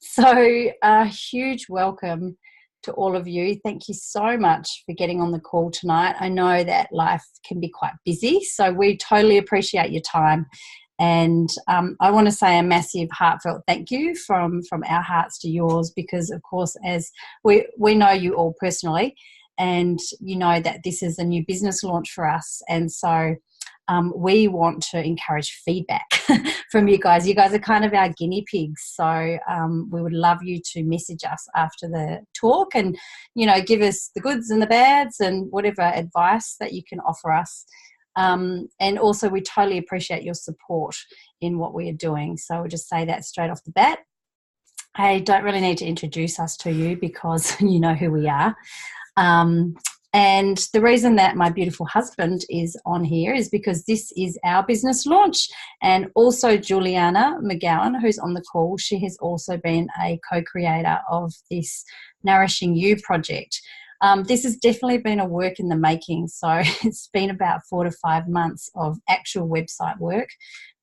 So a huge welcome to all of you. Thank you so much for getting on the call tonight. I know that life can be quite busy, so we totally appreciate your time. And I want to say a massive heartfelt thank you from our hearts to yours, because, of course, as we know you all personally, and you know that this is a new business launch for us. And so we want to encourage feedback from you guys. You guys are kind of our guinea pigs. So we would love you to message us after the talk and, give us the goods and the bads and whatever advice that you can offer us. And also we totally appreciate your support in what we are doing. So we'll just say that straight off the bat. I don't really need to introduce us to you because you know who we are. And the reason that my beautiful husband is on here is because this is our business launch. And also Juliana McGowan, who's on the call, she has also been a co-creator of this Nourishing You project. This has definitely been a work in the making. So it's been about 4 to 5 months of actual website work.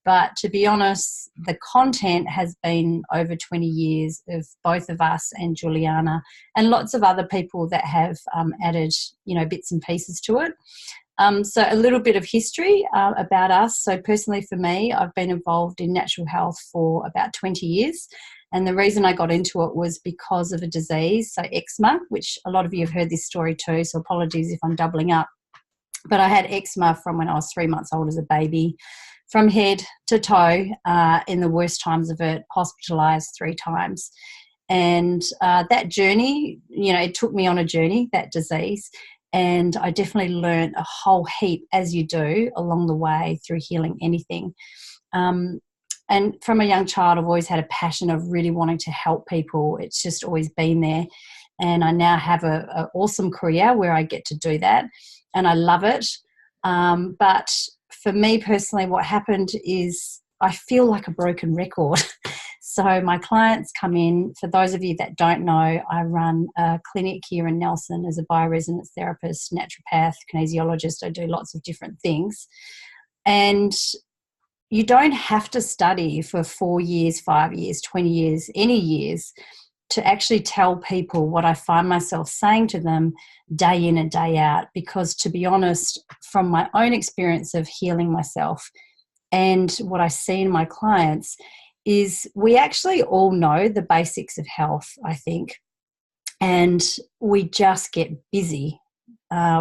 But to be honest, the content has been over 20 years of both of us and Juliana and lots of other people that have added, bits and pieces to it. So a little bit of history about us. So personally for me, I've been involved in natural health for about 20 years. And the reason I got into it was because of a disease, so eczema, which a lot of you have heard this story too, so apologies if I'm doubling up. But I had eczema from when I was 3 months old as a baby, from head to toe, in the worst times of it, hospitalised 3 times. And that journey, it took me on a journey, that disease, and I definitely learned a whole heap, as you do, along the way through healing anything. And from a young child, I've always had a passion of really wanting to help people. It's just always been there. And I now have an awesome career where I get to do that, and I love it. But for me personally, what happened is I feel like a broken record. So my clients come in. For those of you that don't know, I run a clinic here in Nelson as a bioresonance therapist, naturopath, kinesiologist. I do lots of different things. And you don't have to study for 4 years, 5 years, 20 years, any years to actually tell people what I find myself saying to them day in and day out. Because to be honest, from my own experience of healing myself and what I see in my clients is we actually all know the basics of health, I think, and we just get busy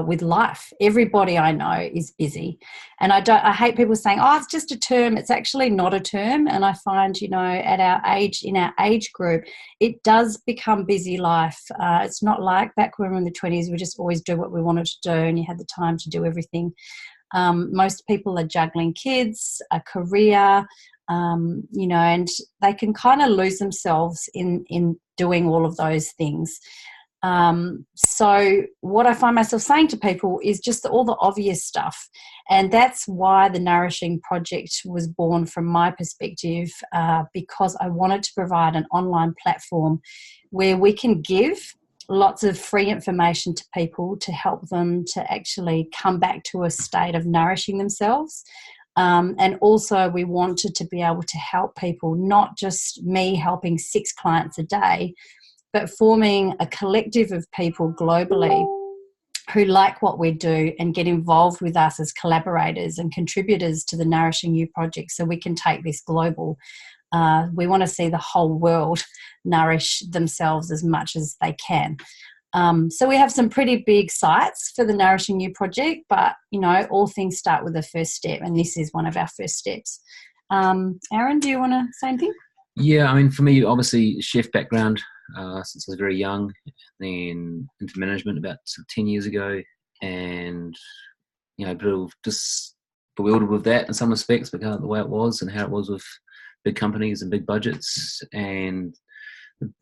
with life. Everybody I know is busy, and I hate people saying, "Oh, it's just a term." It's actually not a term, and I find, at our age, in our age group, it does become busy life. It's not like back when we were in the 20s, we just always do what we wanted to do, and you had the time to do everything. Most people are juggling kids, a career, and they can kind of lose themselves in doing all of those things. So what I find myself saying to people is just all the obvious stuff. And that's why the Nourishing project was born from my perspective, because I wanted to provide an online platform where we can give lots of free information to people to help them to actually come back to a state of nourishing themselves. And also we wanted to be able to help people, not just me helping 6 clients a day, but forming a collective of people globally who like what we do and get involved with us as collaborators and contributors to the Nourishing You project so we can take this global. We want to see the whole world nourish themselves as much as they can. So we have some pretty big sights for the Nourishing You project, but, all things start with the first step, and this is one of our first steps. Arron, do you want to say anything? Yeah, I mean, for me, obviously, chef background since I was very young, then into management about 10 years ago, and, a bit of just bewildered with that in some respects because of the way it was and how it was with big companies and big budgets. And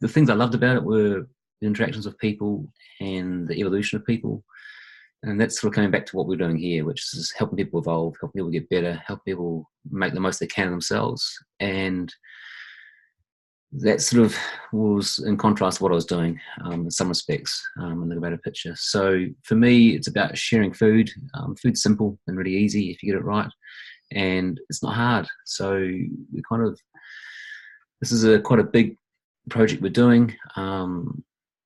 the things I loved about it were the interactions with people and the evolution of people. And that's sort of coming back to what we're doing here, which is helping people evolve, helping people get better, help people make the most they can of themselves. And that sort of was in contrast to what I was doing in some respects, in the greater picture. So for me, it's about sharing food. Food's simple and really easy if you get it right, and it's not hard. So we kind of this is quite a big project we're doing, and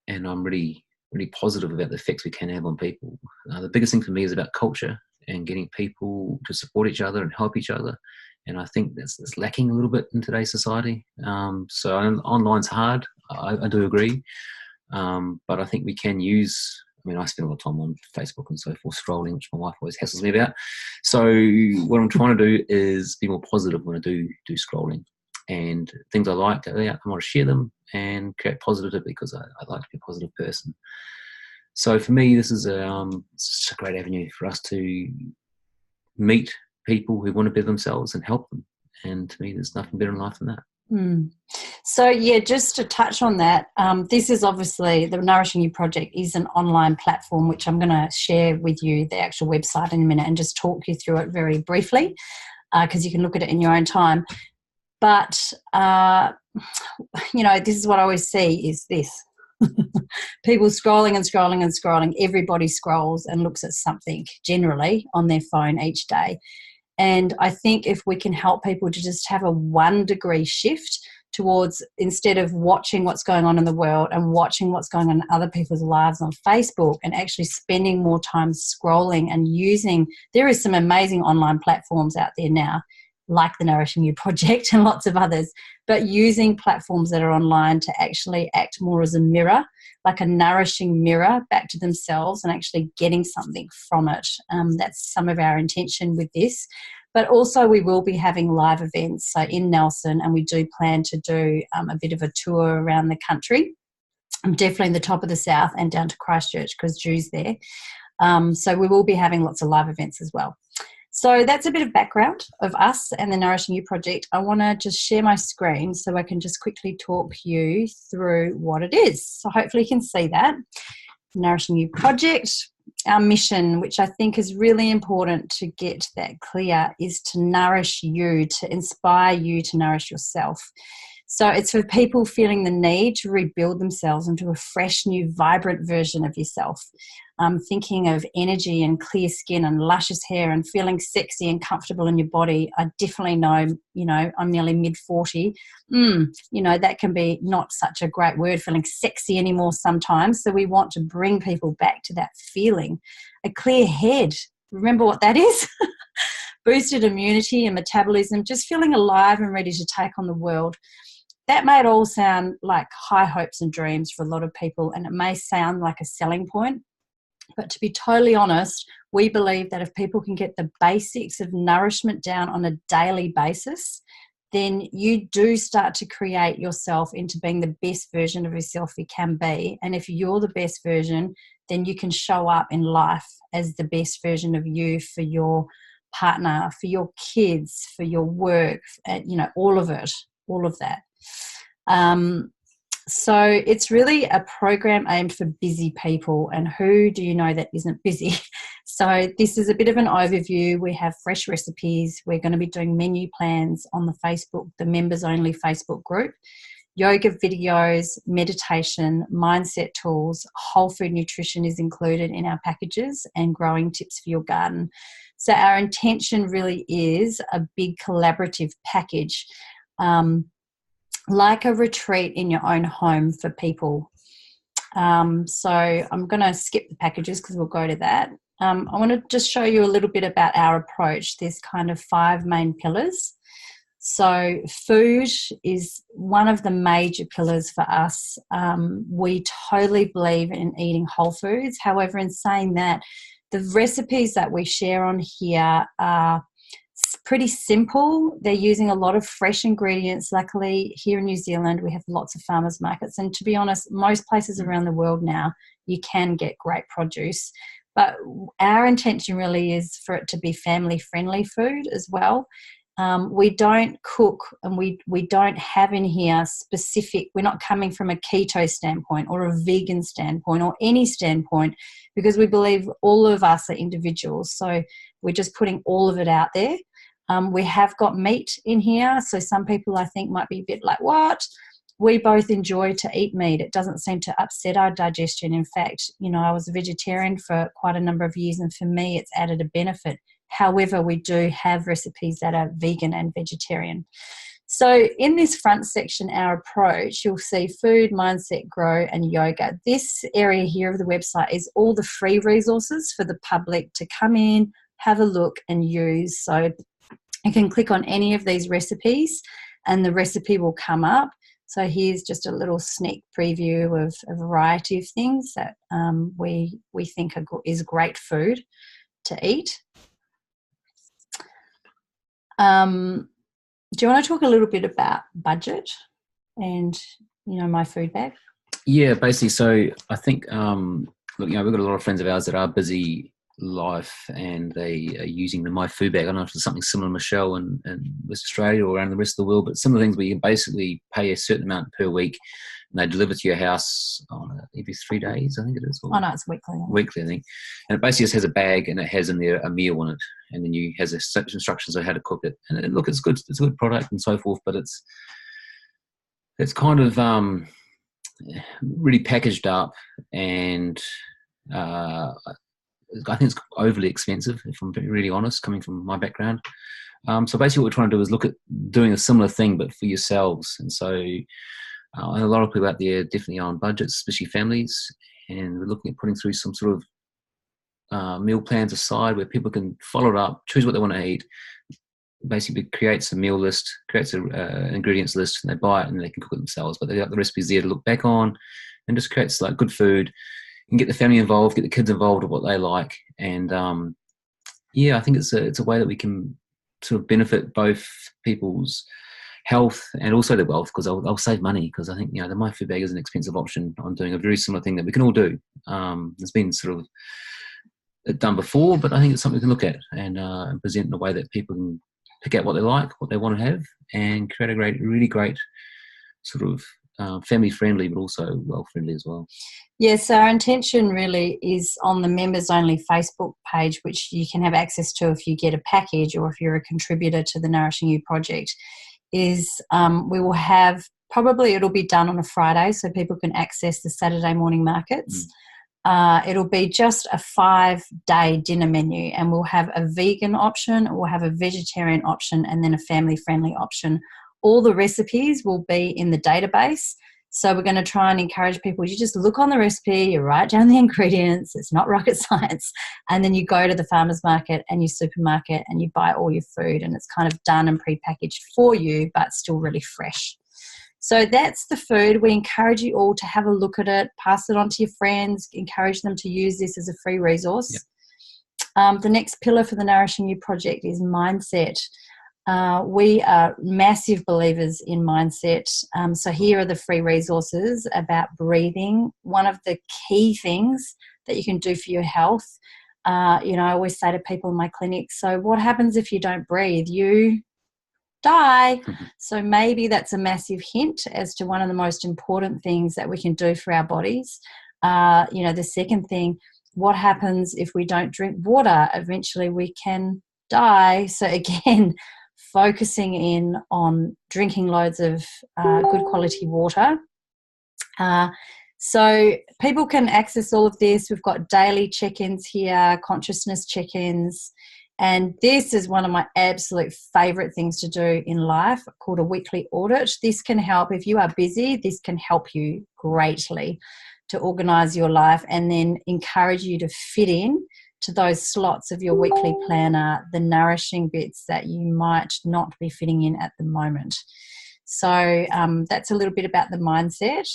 I'm really positive about the effects we can have on people. The biggest thing for me is about culture and getting people to support each other and help each other. And I think that's lacking a little bit in today's society. So online's hard. I do agree. But I think we can use, I mean, I spend a lot of time on Facebook and so forth, scrolling, which my wife always hassles me about. So what I'm trying to do is be more positive when I do scrolling. And things I like, I want to share them and create positivity because I like to be a positive person. So for me, this is it's a great avenue for us to meet people who want to better themselves and help them. And to me, there's nothing better in life than that. So, yeah, just to touch on that, this is obviously the Nourishing You project is an online platform, which I'm going to share with you the actual website in a minute and just talk you through it very briefly because you can look at it in your own time. But, this is what I always see is this. People scrolling and scrolling and scrolling. Everybody scrolls and looks at something generally on their phone each day. And I think if we can help people to just have a 1 degree shift towards, instead of watching what's going on in the world and watching what's going on in other people's lives on Facebook and actually spending more time scrolling and using, there is some amazing online platforms out there now, like the Nourishing You project and lots of others, but using platforms that are online to actually act more as a mirror, like a nourishing mirror back to themselves and actually getting something from it. That's some of our intention with this. But also we will be having live events so in Nelson, and we do plan to do a bit of a tour around the country. I'm definitely in the top of the south and down to Christchurch because Drew's there. So we will be having lots of live events as well. So that's a bit of background of us and the Nourishing You project. I want to just share my screen so I can just quickly talk you through what it is. So hopefully you can see that. Nourishing You project, our mission, which I think is really important to get that clear, is to nourish you, to inspire you to nourish yourself. So it's for people feeling the need to rebuild themselves into a fresh, new, vibrant version of yourself. Thinking of energy and clear skin and luscious hair and feeling sexy and comfortable in your body. I definitely know, I'm nearly mid-40. That can be not such a great word, feeling sexy anymore sometimes. So we want to bring people back to that feeling. A clear head. Remember what that is? Boosted immunity and metabolism, just feeling alive and ready to take on the world. That may all sound like high hopes and dreams for a lot of people, and it may sound like a selling point. But to be totally honest, we believe that if people can get the basics of nourishment down on a daily basis, then you do start to create yourself into being the best version of yourself you can be. And if you're the best version, then you can show up in life as the best version of you for your partner, for your kids, for your work, all of it, all of that. So it's really a program aimed for busy people, and who do you know that isn't busy? So this is a bit of an overview. We have fresh recipes. We're going to be doing menu plans on the Facebook, the members only Facebook group, yoga videos, meditation, mindset tools, whole food nutrition is included in our packages, and growing tips for your garden. So our intention really is a big collaborative package, like a retreat in your own home for people. So I'm going to skip the packages because we'll go to that. I want to just show you a little bit about our approach. There's kind of 5 main pillars. So food is one of the major pillars for us. We totally believe in eating whole foods. However, in saying that, the recipes that we share on here are pretty simple. They're using a lot of fresh ingredients. Luckily, here in New Zealand, we have lots of farmers markets. And to be honest, most places around the world now, you can get great produce. But our intention really is for it to be family-friendly food as well. We don't cook, and we don't have in here specific, we're not coming from a keto standpoint or a vegan standpoint or any standpoint, because we believe all of us are individuals. So we're just putting all of it out there. We have got meat in here, so some people I think might be a bit like, what? We both enjoy to eat meat. It doesn't seem to upset our digestion. In fact, I was a vegetarian for quite a number of years, and for me it's added a benefit. However, we do have recipes that are vegan and vegetarian. So in this front section, our approach, you'll see food, mindset, grow, and yoga. This area here of the website is all the free resources for the public to come in, have a look and use. So you can click on any of these recipes and the recipe will come up. So here's just a little sneak preview of a variety of things that we think is great food to eat. Do you want to talk a little bit about budget and, my food bag? Yeah, basically. So I think, look, we've got a lot of friends of ours that are busy life and they are using the My Food Bag. I don't know if it's something similar, Michelle, in West Australia or around the rest of the world, but some of the things where you can basically pay a certain amount per week and they deliver to your house on every 3 days, I think it is. Oh, no, it's weekly. Weekly, I think. And it basically just has a bag and it has in there a meal in it. And then you has instructions on how to cook it. And look, it's good. It's a good product and so forth, but it's kind of really packaged up and I think it's overly expensive, if I'm being really honest, coming from my background. So basically what we're trying to do is look at doing a similar thing, but for yourselves. And so a lot of people out there definitely are on budgets, especially families. And we're looking at putting through some sort of meal plans aside where people can follow it up, choose what they want to eat, basically creates a meal list, creates an ingredients list, and they buy it and they can cook it themselves. But they've got the recipes there to look back on and just creates like good food. You can get the family involved, get the kids involved with what they like. And I think it's a way that we can sort of benefit both people's health and also their wealth, because I'll save money, because I think, the My Food Bag is an expensive option on doing a very similar thing that we can all do. It's been sort of done before, but I think it's something we can look at and present in a way that people can pick out what they like, what they want to have, and create a really great sort of family-friendly, but also well-friendly as well. Yes, our intention really is on the members-only Facebook page, which you can have access to if you get a package or if you're a contributor to the Nourishing You project, is we will have, probably it'll be done on a Friday so people can access the Saturday morning markets. It'll be just a 5-day dinner menu, and we'll have a vegan option, we'll have a vegetarian option, and then a family-friendly option. All the recipes will be in the database. So we're going to try and encourage people, you just look on the recipe, you write down the ingredients, it's not rocket science, and then you go to the farmer's market and your supermarket and you buy all your food, and it's kind of done and prepackaged for you, but still really fresh. So that's the food. We encourage you all to have a look at it, pass it on to your friends, encourage them to use this as a free resource. Yep. The next pillar for the Nourishing You project is mindset. We are massive believers in mindset. So here are the free resources about breathing. One of the key things that you can do for your health. I always say to people in my clinic, so what happens if you don't breathe? You die. So maybe that's a massive hint as to one of the most important things that we can do for our bodies. The second thing, what happens if we don't drink water? Eventually we can die. So again, focusing in on drinking loads of good quality water. So people can access all of this. We've got daily check-ins here, consciousness check-ins, and this is one of my absolute favourite things to do in life, called a weekly audit. This can help, if you are busy, this can help you greatly to organise your life and then encourage you to fit in to those slots of your weekly planner, the nourishing bits that you might not be fitting in at the moment. So that's a little bit about the mindset.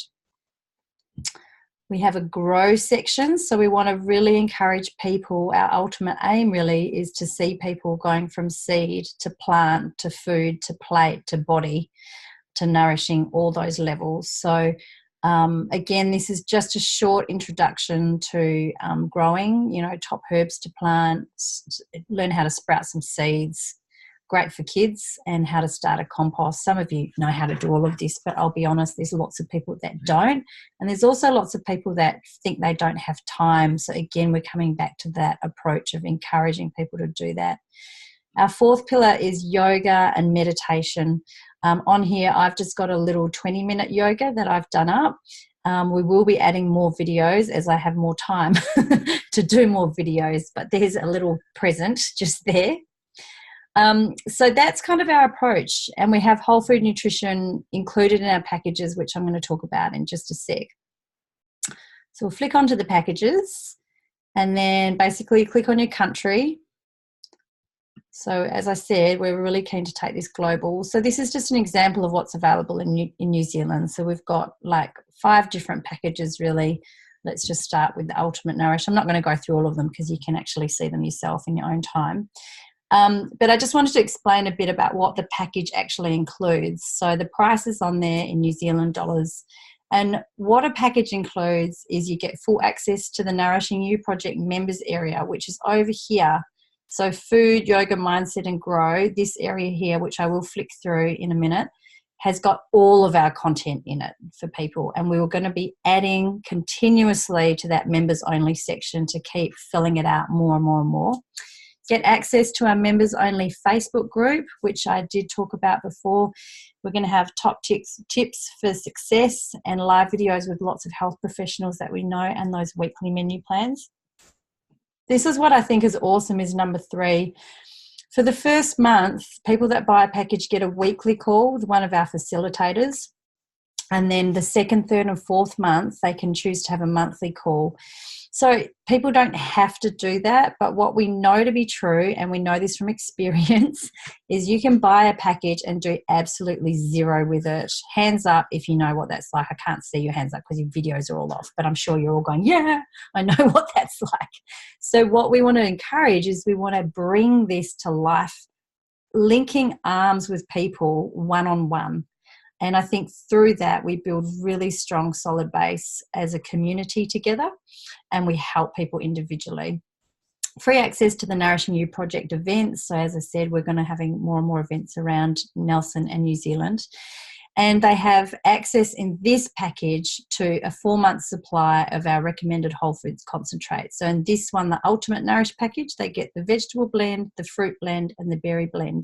We have a grow section, so we want to really encourage people. Our ultimate aim really is to see people going from seed to plant to food to plate to body to nourishing, all those levels. So again, this is just a short introduction to growing, top herbs to plant, learn how to sprout some seeds, great for kids, and how to start a compost. Some of you know how to do all of this, but I'll be honest, there's lots of people that don't. And there's also lots of people that think they don't have time. So again, we're coming back to that approach of encouraging people to do that. Our fourth pillar is yoga and meditation. On here, I've just got a little 20-minute yoga that I've done up. We will be adding more videos as I have more time to do more videos, but there's a little present just there. So that's kind of our approach, and we have whole food nutrition included in our packages, which I'm going to talk about in just a sec. So we'll flick onto the packages and then basically click on your country. So as I said, we're really keen to take this global. So this is just an example of what's available in New Zealand. So we've got like 5 different packages really. Let's just start with the Ultimate Nourish. I'm not going to go through all of them because you can actually see them yourself in your own time. But I just wanted to explain a bit about what the package actually includes. So the price is on there in New Zealand dollars. And what a package includes is you get full access to the Nourishing You Project members area, which is over here. So food, yoga, mindset and grow, this area here, which I will flick through in a minute, has got all of our content in it for people. And we were going to be adding continuously to that members only section to keep filling it out more and more and more. Get access to our members only Facebook group, which I did talk about before. We're going to have top tips for success and live videos with lots of health professionals that we know, and those weekly menu plans. This is what I think is awesome, is number 3. For the first month, people that buy a package get a weekly call with one of our facilitators. And then the 2nd, 3rd and 4th month, they can choose to have a monthly call. So people don't have to do that, but what we know to be true, and we know this from experience, is you can buy a package and do absolutely zero with it. Hands up if you know what that's like. I can't see your hands up because your videos are all off, but I'm sure you're all going, yeah, I know what that's like. So what we want to encourage is we want to bring this to life, linking arms with people one-on-one. And I think through that, we build really strong, solid base as a community together, and we help people individually. Free access to the Nourishing You Project events. So as I said, we're going to having more and more events around Nelson and New Zealand. And they have access in this package to a 4-month supply of our recommended whole foods concentrate. So in this one, the Ultimate Nourish package, they get the vegetable blend, the fruit blend, and the berry blend.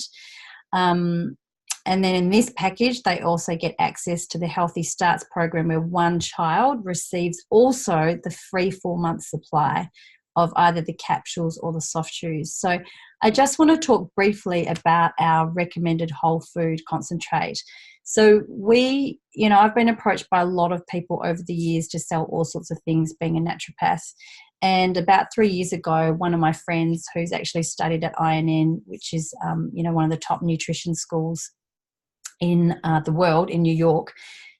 And then in this package, they also get access to the Healthy Starts program, where one child receives also the free 4-month supply of either the capsules or the soft chews. So I just want to talk briefly about our recommended whole food concentrate. So I've been approached by a lot of people over the years to sell all sorts of things, being a naturopath. And about 3 years ago, one of my friends who's actually studied at INN, which is, one of the top nutrition schools in the world in New York,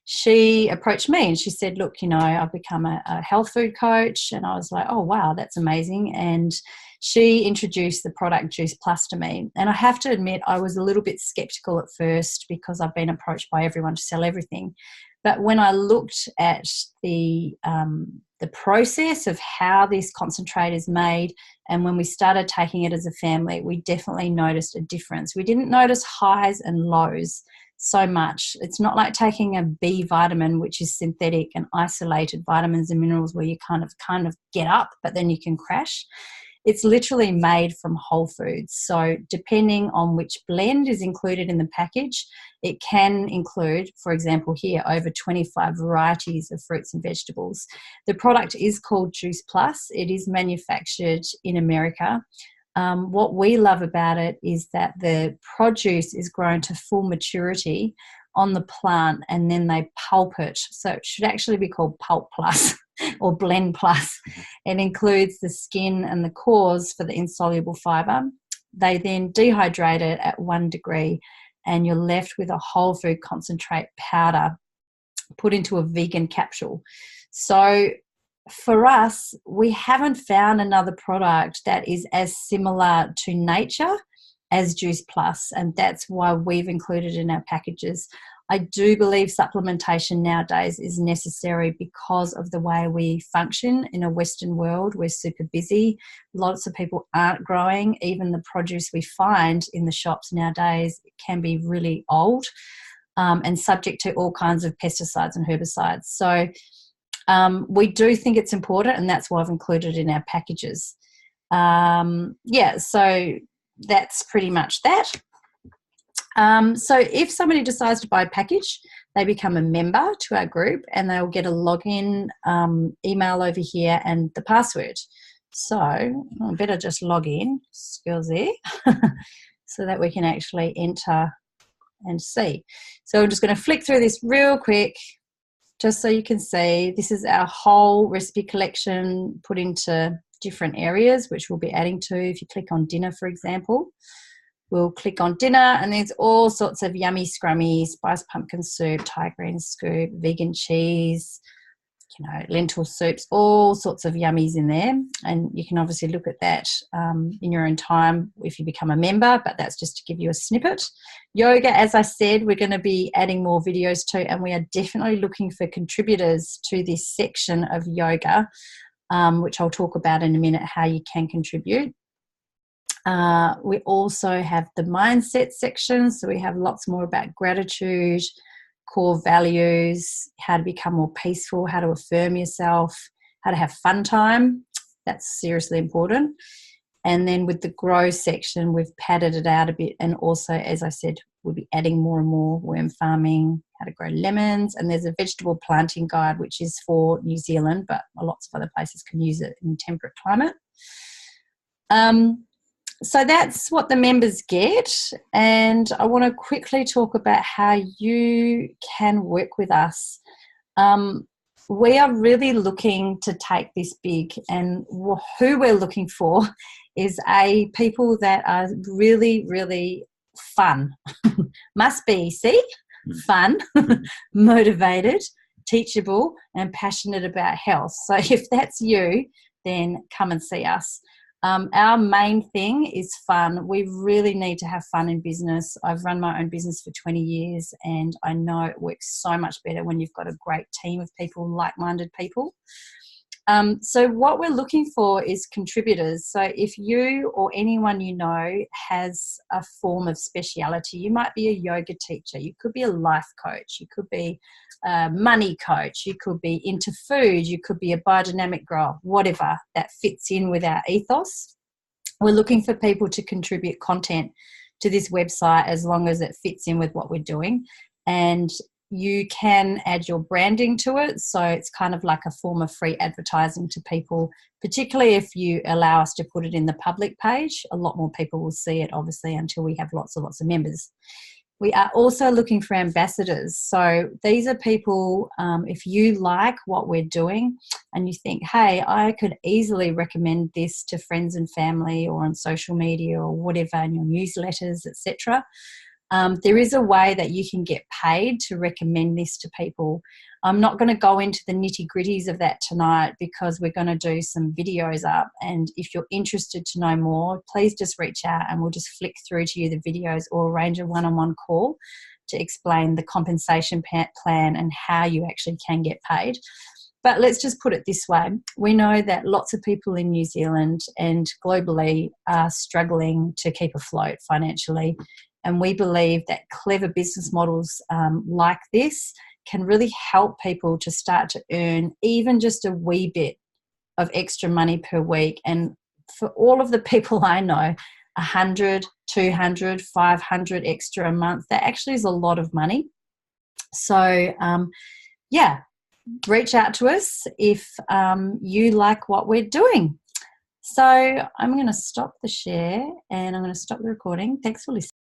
she approached me and she said, look, I've become a health food coach. And I was like, oh, wow, that's amazing. And she introduced the product Juice Plus to me. And I have to admit, I was a little bit skeptical at first because I've been approached by everyone to sell everything. But when I looked at the process of how this concentrate is made, and when we started taking it as a family, we definitely noticed a difference. We didn't notice highs and lows so much. It's not like taking a B vitamin, which is synthetic and isolated vitamins and minerals where you kind of get up, but then you can crash. It's literally made from whole foods. So depending on which blend is included in the package, it can include, for example, here, over 25 varieties of fruits and vegetables. The product is called Juice Plus. It is manufactured in America. What we love about it is that the produce is grown to full maturity on the plant, and then they pulp it. So it should actually be called Pulp Plus or Blend Plus. It includes the skin and the cores for the insoluble fibre. They then dehydrate it at 1 degree, and you're left with a whole food concentrate powder put into a vegan capsule. So for us, we haven't found another product that is as similar to nature as Juice Plus, and that's why we've included it in our packages. I do believe supplementation nowadays is necessary because of the way we function in a Western world. We're super busy. Lots of people aren't growing. Even the produce we find in the shops nowadays can be really old and subject to all kinds of pesticides and herbicides. So we do think it's important, and that's why I've included it in our packages. So that's pretty much that. So if somebody decides to buy a package, they become a member to our group, and they'll get a login email over here and the password. So I better just log in. Skills there. so that we can actually enter and see. So I'm just going to flick through this real quick just so you can see. This is our whole recipe collection put into different areas, which we'll be adding to. If you click on dinner, for example, we'll click on dinner, and there's all sorts of yummy scrummy, spiced pumpkin soup, Thai green scoop, vegan cheese, lentil soups, all sorts of yummies in there. And you can obviously look at that in your own time if you become a member, but that's just to give you a snippet. Yoga, as I said, we're going to be adding more videos to, and we are definitely looking for contributors to this section of yoga, which I'll talk about in a minute, how you can contribute. We also have the mindset section, so we have lots more about gratitude, core values, how to become more peaceful, how to affirm yourself, how to have fun time. That's seriously important. And then with the grow section, we've padded it out a bit, and also, as I said, we'll be adding more and more worm farming, how to grow lemons, and there's a vegetable planting guide which is for New Zealand, but lots of other places can use it in temperate climate. So that's what the members get, and I want to quickly talk about how you can work with us. We are really looking to take this big, and who we're looking for is people that are really, really fun. Must be, see? Fun, motivated, teachable, and passionate about health. So if that's you, then come and see us. Our main thing is fun. We really need to have fun in business. I've run my own business for 20 years, and I know it works so much better when you've got a great team of people, like-minded people. So what we're looking for is contributors. So if you or anyone you know has a form of speciality, you might be a yoga teacher, you could be a life coach, you could be a money coach, you could be into food, you could be a biodynamic grower, whatever that fits in with our ethos. We're looking for people to contribute content to this website as long as it fits in with what we're doing. And you can add your branding to it, so it's kind of like a form of free advertising to people, particularly if you allow us to put it in the public page. A lot more people will see it, obviously, until we have lots of members. We are also looking for ambassadors. So these are people, if you like what we're doing and you think, hey, I could easily recommend this to friends and family or on social media or whatever, in your newsletters, etc. There is a way that you can get paid to recommend this to people. I'm not going to go into the nitty-gritties of that tonight because we're going to do some videos up, and if you're interested to know more, please just reach out and we'll just flick through to you the videos or arrange a one-on-one call to explain the compensation plan and how you actually can get paid. But let's just put it this way. We know that lots of people in New Zealand and globally are struggling to keep afloat financially. And we believe that clever business models like this can really help people to start to earn even just a wee bit of extra money per week. And for all of the people I know, 100, 200, 500 extra a month, that actually is a lot of money. So, reach out to us if you like what we're doing. So I'm going to stop the share and I'm going to stop the recording. Thanks for listening.